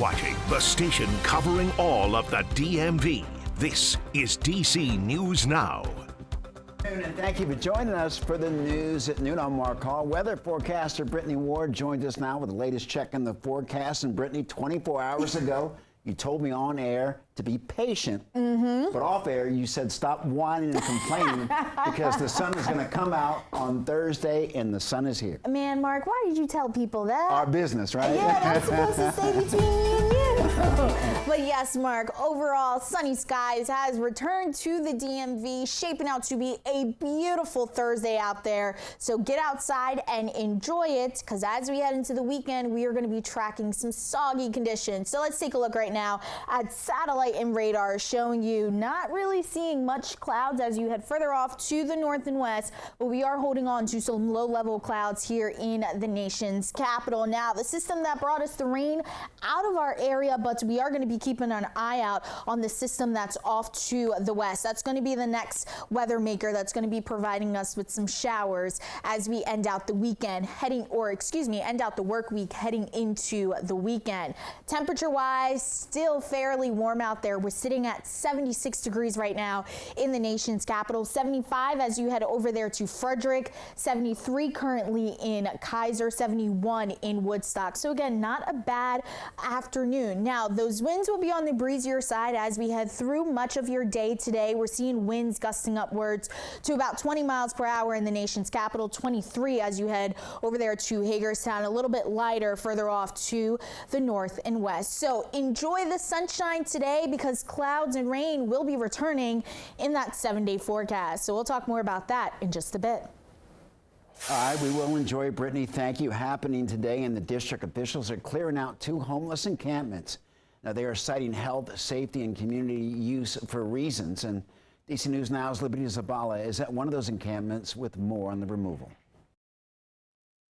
watching the station covering all of the DMV. This is DC News Now. And thank you for joining us for the news at noon. I'm Mark Hall. Weather forecaster Brittany Ward joins us now with the latest check in the forecast. And Brittany, 24 hours ago, you told me on air to be patient, but off air you said stop whining and complaining because the sun is going to come out on Thursday and the sun is here. Man, Mark, why did you tell people that? Our business, right? Yeah, that's supposed to stay between me and you. But yes, Mark, overall, sunny skies has returned to the DMV, shaping out to be a beautiful Thursday out there. So get outside and enjoy it, because as we head into the weekend, we are going to be tracking some soggy conditions. So let's take a look right now at satellite and radar, showing you not really seeing much clouds as you head further off to the north and west, but we are holding on to some low-level clouds here in the nation's capital. Now, the system that brought us the rain out of our area, but we are going to be keeping an eye out on the system that's off to the west. That's going to be the next weather maker that's going to be providing us with some showers as we end out the weekend, end out the work week heading into the weekend. Temperature-wise, still fairly warm out there. We're sitting at 76 degrees right now in the nation's capital, 75 as you head over there to Frederick, 73 currently in Kaiser, 71 in Woodstock. So again, not a bad afternoon. Now, those winds will be on the breezier side as we head through much of your day today. We're seeing winds gusting upwards to about 20 miles per hour in the nation's capital, 23 as you head over there to Hagerstown, a little bit lighter further off to the north and west. So enjoy the sunshine today, because clouds and rain will be returning in that 7-day forecast. So we'll talk more about that in just a bit. All right, we will enjoy, Brittany. Thank you. Happening today in the district, officials are clearing out 2 homeless encampments. Now, they are citing health, safety, and community use for reasons. And DC News Now's Liberty Zabala is at one of those encampments with more on the removal.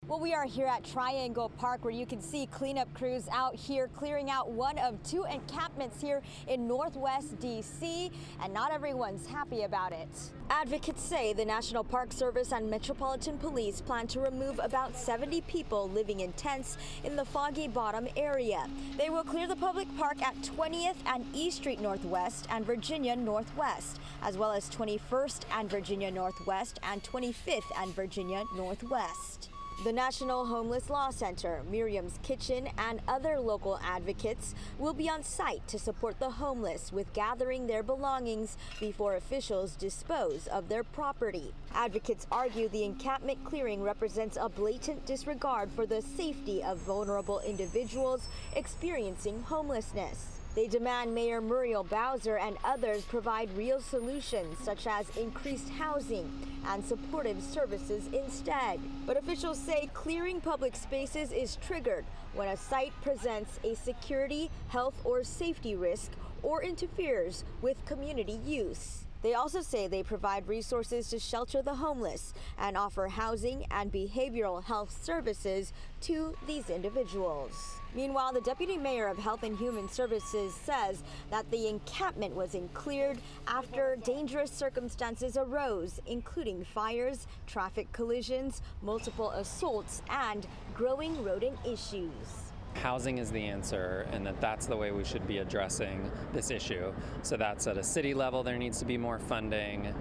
Well, we are here at Triangle Park, where you can see cleanup crews out here clearing out one of 2 encampments here in Northwest DC, and not everyone's happy about it. Advocates say the National Park Service and Metropolitan Police plan to remove about 70 people living in tents in the Foggy Bottom area. They will clear the public park at 20th and E Street Northwest and Virginia Northwest, as well as 21st and Virginia Northwest and 25th and Virginia Northwest. The National Homeless Law Center, Miriam's Kitchen, and other local advocates will be on site to support the homeless with gathering their belongings before officials dispose of their property. Advocates argue the encampment clearing represents a blatant disregard for the safety of vulnerable individuals experiencing homelessness. They demand Mayor Muriel Bowser and others provide real solutions, such as increased housing and supportive services instead. But officials say clearing public spaces is triggered when a site presents a security, health, or safety risk or interferes with community use. They also say they provide resources to shelter the homeless and offer housing and behavioral health services to these individuals. Meanwhile, the Deputy Mayor of Health and Human Services says that the encampment was cleared after dangerous circumstances arose, including fires, traffic collisions, multiple assaults, and growing rodent issues. Housing is the answer, and that's the way we should be addressing this issue. So that's at a city level, there needs to be more funding,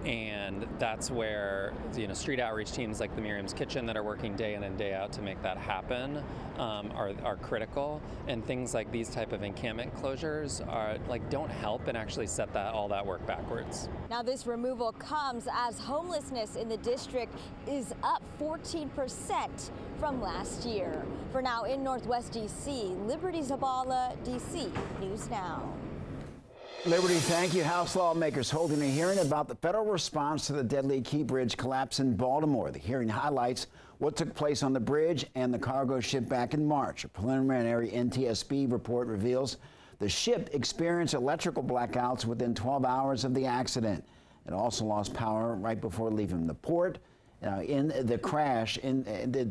and that's where street outreach teams like the Miriam's Kitchen that are working day in and day out to make that happen are critical. And things like these type of encampment closures don't help and actually set all that work backwards. Now, this removal comes as homelessness in the district is up 14% from last year. For now, in Northwest DC, Liberty Zabala, DC News Now. Liberty, thank you. House lawmakers holding a hearing about the federal response to the deadly Key Bridge collapse in Baltimore. The hearing highlights what took place on the bridge and the cargo ship back in March. A preliminary NTSB report reveals the ship experienced electrical blackouts within 12 hours of the accident. It also lost power right before leaving the port. It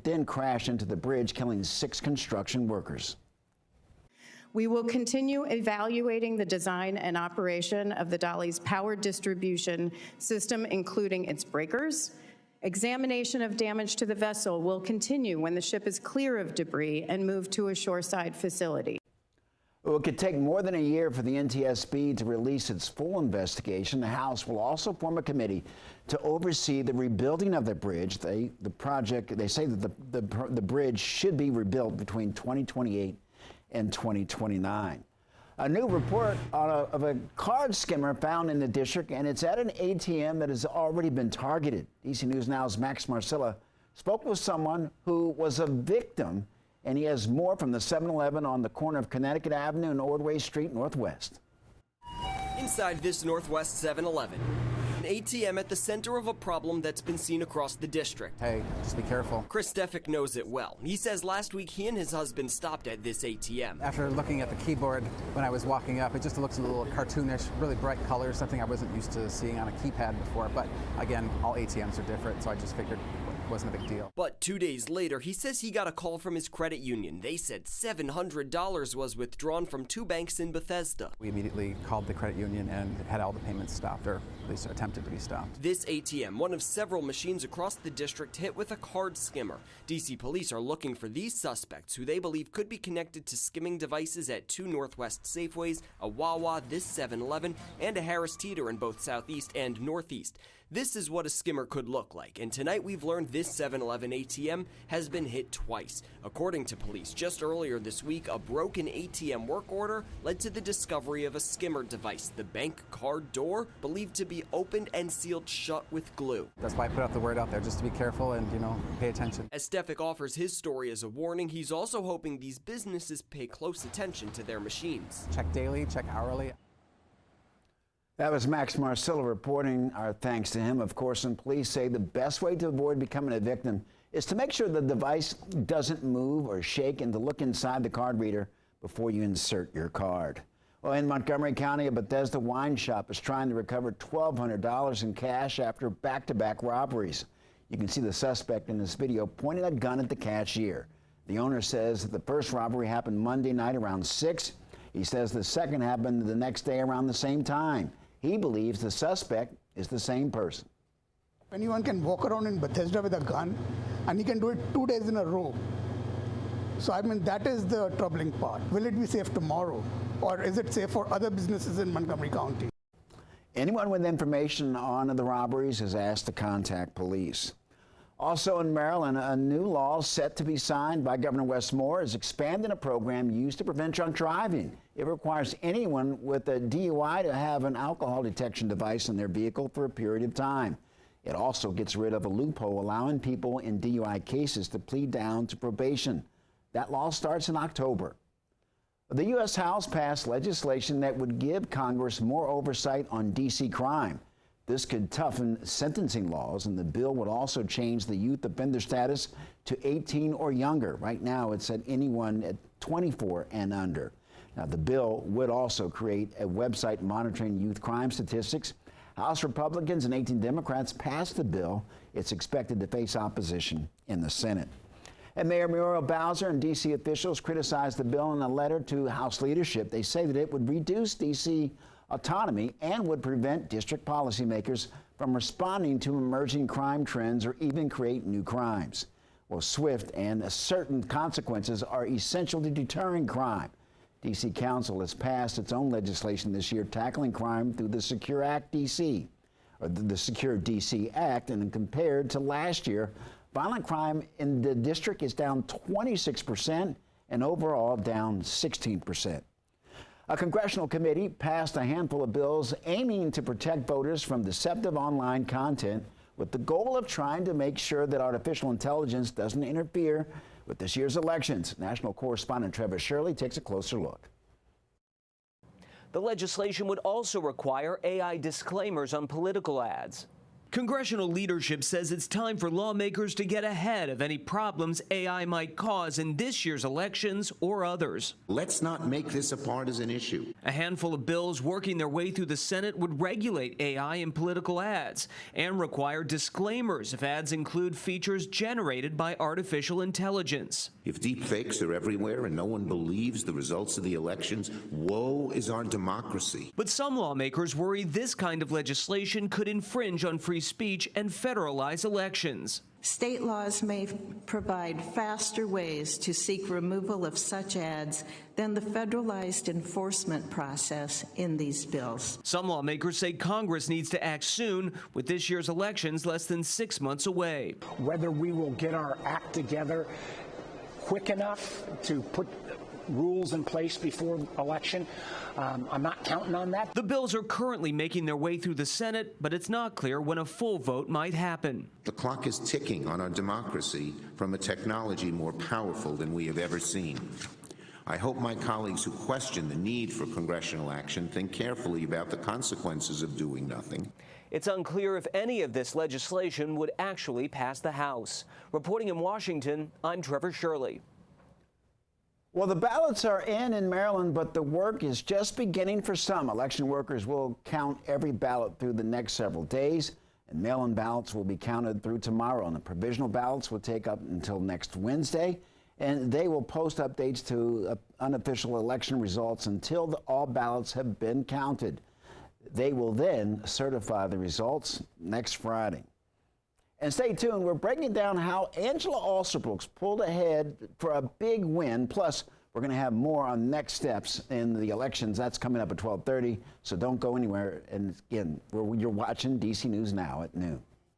then crashed into the bridge, killing 6 construction workers. We will continue evaluating the design and operation of the Dolly's power distribution system, including its breakers. Examination of damage to the vessel will continue when the ship is clear of debris and moved to a shoreside facility. Well, it could take more than a year for the NTSB to release its full investigation. The House will also form a committee to oversee the rebuilding of the bridge. They say that the bridge should be rebuilt between 2028 and 2029. A new report of a card skimmer found in the district, and it's at an ATM that has already been targeted. DC News Now's Max Marcilla spoke with someone who was a victim, and he has more from the 7-Eleven on the corner of Connecticut Avenue and Ordway Street Northwest. Inside this Northwest 7-Eleven, an ATM at the center of a problem that's been seen across the district. Hey, just be careful. Chris Stefik knows it well. He says last week he and his husband stopped at this ATM. After looking at the keyboard when I was walking up, it just looks a little cartoonish, really bright colors, something I wasn't used to seeing on a keypad before. But again, all ATMs are different, so I just figured it wasn't a big deal. But 2 days later, he says he got a call from his credit union. They said $700 was withdrawn from 2 banks in Bethesda. We immediately called the credit union and had all the payments stopped, or at least attempted to be stopped. This ATM, one of several machines across the district hit with a card skimmer. DC police are looking for these suspects, who they believe could be connected to skimming devices at 2 Northwest Safeways, a Wawa, this 7-Eleven, and a Harris Teeter in both Southeast and Northeast. This is what a skimmer could look like, and tonight we've learned this 7-Eleven ATM has been hit twice. According to police, just earlier this week, a broken ATM work order led to the discovery of a skimmer device, the bank card door, believed to be opened and sealed shut with glue. That's why I put out the word out there, just to be careful and, pay attention. As Stefik offers his story as a warning, he's also hoping these businesses pay close attention to their machines. Check daily, check hourly. That was Max Marcilla reporting. Our thanks to him, of course. And police say the best way to avoid becoming a victim is to make sure the device doesn't move or shake, and to look inside the card reader before you insert your card. Well, in Montgomery County, a Bethesda wine shop is trying to recover $1,200 in cash after back-to-back robberies. You can see the suspect in this video pointing a gun at the cashier. The owner says that the first robbery happened Monday night around 6. He says the second happened the next day around the same time. He believes the suspect is the same person. Anyone can walk around in Bethesda with a gun, and he can do it 2 days in a row. So, that is the troubling part. Will it be safe tomorrow, or is it safe for other businesses in Montgomery County? Anyone with information on the robberies is asked to contact police. Also in Maryland, a new law set to be signed by Governor Wes Moore is expanding a program used to prevent drunk driving. It requires anyone with a DUI to have an alcohol detection device in their vehicle for a period of time. It also gets rid of a loophole allowing people in DUI cases to plead down to probation. That law starts in October. The U.S. House passed legislation that would give Congress more oversight on D.C. crime. This could toughen sentencing laws, and the bill would also change the youth offender status to 18 or younger. Right now, it's at anyone at 24 and under. Now, the bill would also create a website monitoring youth crime statistics. House Republicans and 18 Democrats passed the bill. It's expected to face opposition in the Senate. And Mayor Muriel Bowser and D.C. officials criticized the bill in a letter to House leadership. They say that it would reduce D.C. autonomy and would prevent district policymakers from responding to emerging crime trends or even create new crimes. Well, swift and certain consequences are essential to deterring crime. D.C. Council has passed its own legislation this year tackling crime through the Secure Act D.C., or the Secure D.C. Act, and compared to last year, violent crime in the district is down 26% and overall down 16%. A congressional committee passed a handful of bills aiming to protect voters from deceptive online content, with the goal of trying to make sure that artificial intelligence doesn't interfere with this year's elections. National correspondent Trevor Shirley takes a closer look. The legislation would also require AI disclaimers on political ads. Congressional leadership says it's time for lawmakers to get ahead of any problems AI might cause in this year's elections or others. Let's not make this a partisan issue. A handful of bills working their way through the Senate would regulate AI in political ads and require disclaimers if ads include features generated by artificial intelligence. If deep fakes are everywhere and no one believes the results of the elections, woe is our democracy. But some lawmakers worry this kind of legislation could infringe on free free speech and federalize elections. State laws may provide faster ways to seek removal of such ads than the federalized enforcement process in these bills. Some lawmakers say Congress needs to act soon, with this year's elections less than 6 months away. Whether we will get our act together quick enough to put rules in place before election, I'm not counting on that. The bills are currently making their way through the Senate, but it's not clear when a full vote might happen. The clock is ticking on our democracy from a technology more powerful than we have ever seen. I hope my colleagues who question the need for congressional action think carefully about the consequences of doing nothing. It's unclear if any of this legislation would actually pass the House. Reporting in Washington, I'm Trevor Shirley. Well, the ballots are in Maryland, but the work is just beginning for some. Election workers will count every ballot through the next several days, and mail-in ballots will be counted through tomorrow. And the provisional ballots will take up until next Wednesday, and they will post updates to unofficial election results until all ballots have been counted. They will then certify the results next Friday. And stay tuned, we're breaking down how Angela Alsobrooks pulled ahead for a big win. Plus, we're going to have more on next steps in the elections. That's coming up at 12:30, so don't go anywhere. And again, you're watching DC News Now at noon.